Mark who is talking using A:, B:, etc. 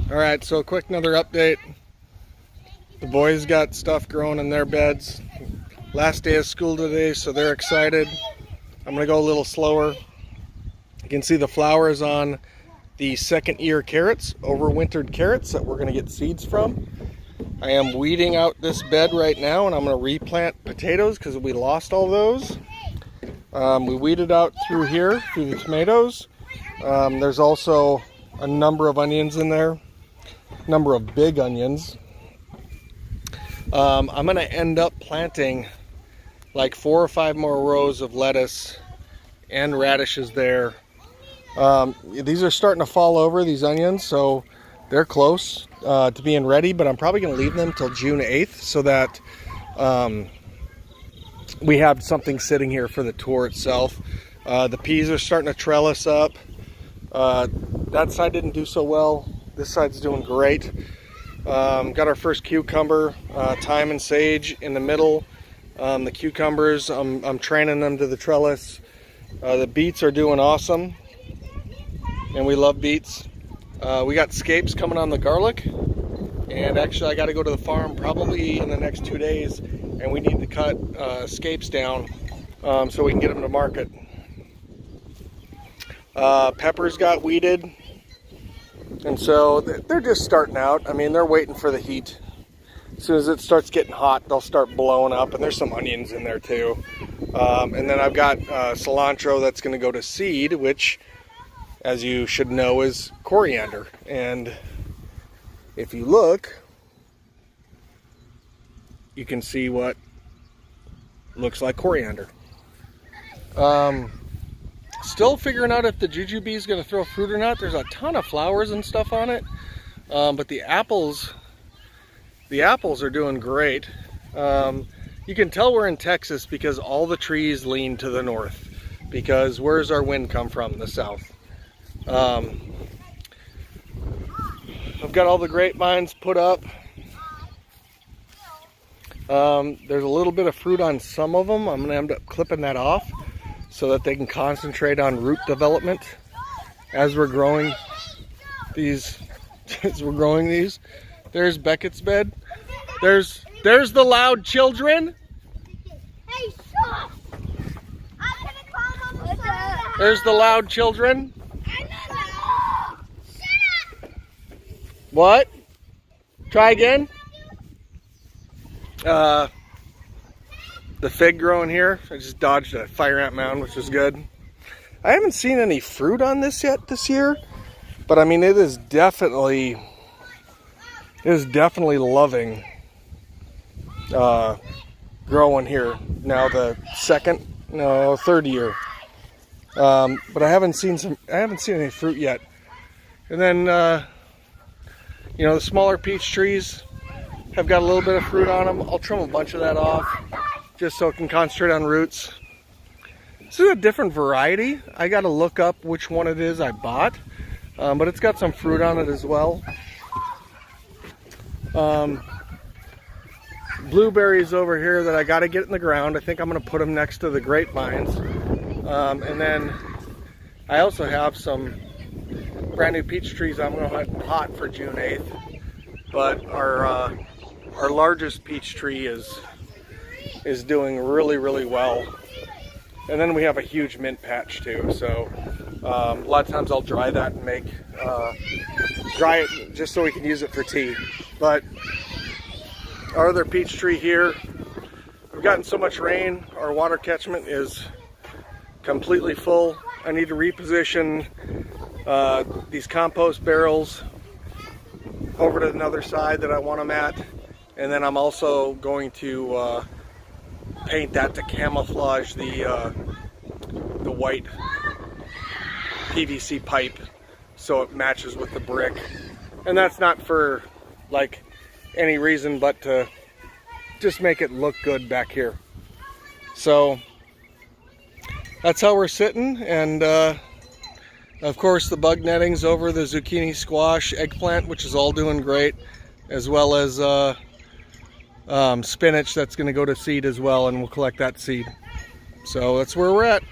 A: Alright, so quick another update. The boys got stuff growing in their beds. Last day of school today, so they're excited. I'm going to go a little slower. You can see the flowers on the second year carrots, overwintered carrots that we're going to get seeds from. I am weeding out this bed right now, and I'm going to replant potatoes because we lost all those. We weeded out through here, through the tomatoes. There's also a number of onions in there. Number of big onions. I'm going to end up planting like 4 or 5 more rows of lettuce and radishes there. These are starting to fall over, these onions, so they're close to being ready, but I'm probably going to leave them till June 8th so that we have something sitting here for the tour itself. The peas are starting to trellis up. That side didn't do so well. This side's doing great. Got our first cucumber, thyme and sage in the middle. The cucumbers, I'm training them to the trellis. The beets are doing awesome, and we love beets. We got scapes coming on the garlic, and actually I got to go to the farm probably in the next 2 days, and we need to cut scapes down so we can get them to market. Peppers got weeded. And so they're just starting out. I mean, they're waiting for the heat. As soon as it starts getting hot, they'll start blowing up. And there's some onions in there too. And then I've got cilantro that's going to go to seed, which, as you should know, is coriander. And if you look, you can see what looks like coriander. Still figuring out if the jujube is going to throw fruit or not. There's a ton of flowers and stuff on it, but the apples are doing great. You can tell we're in Texas because all the trees lean to the north, because where's our wind come from? The south. I've got all the grapevines put up. There's a little bit of fruit on some of them. I'm going to end up clipping that off so that they can concentrate on root development as we're growing these. There's Beckett's bed. There's the loud children.
B: Hey, stop! I'm gonna call them.
A: There's the loud children.
B: Shut up!
A: What? Try again. The fig growing here. I just dodged a fire ant mound, which is good. I haven't seen any fruit on this yet this year, but I mean it is definitely loving growing here now, the third year. But I haven't seen any fruit yet. And then the smaller peach trees have got a little bit of fruit on them. I'll trim a bunch of that off just so it can concentrate on roots. This is a different variety. I got to look up which one it is I bought, but it's got some fruit on it as well. Blueberries over here that I got to get in the ground. I think I'm going to put them next to the grapevines. And then I also have some brand new peach trees I'm going to pot for June 8th. But our largest peach tree is doing really well. And then we have a huge mint patch too, so a lot of times I'll dry that and dry it just so we can use it for tea. But our other peach tree here, we've gotten so much rain, our water catchment is completely full. I need to reposition these compost barrels over to another side that I want them at, and then I'm also going to paint that to camouflage the white PVC pipe so it matches with the brick. And that's not for like any reason but to just make it look good back here. So that's how we're sitting. And of course the bug netting's over the zucchini, squash, eggplant, which is all doing great, as well as spinach that's going to go to seed as well, and we'll collect that seed. So that's where we're at.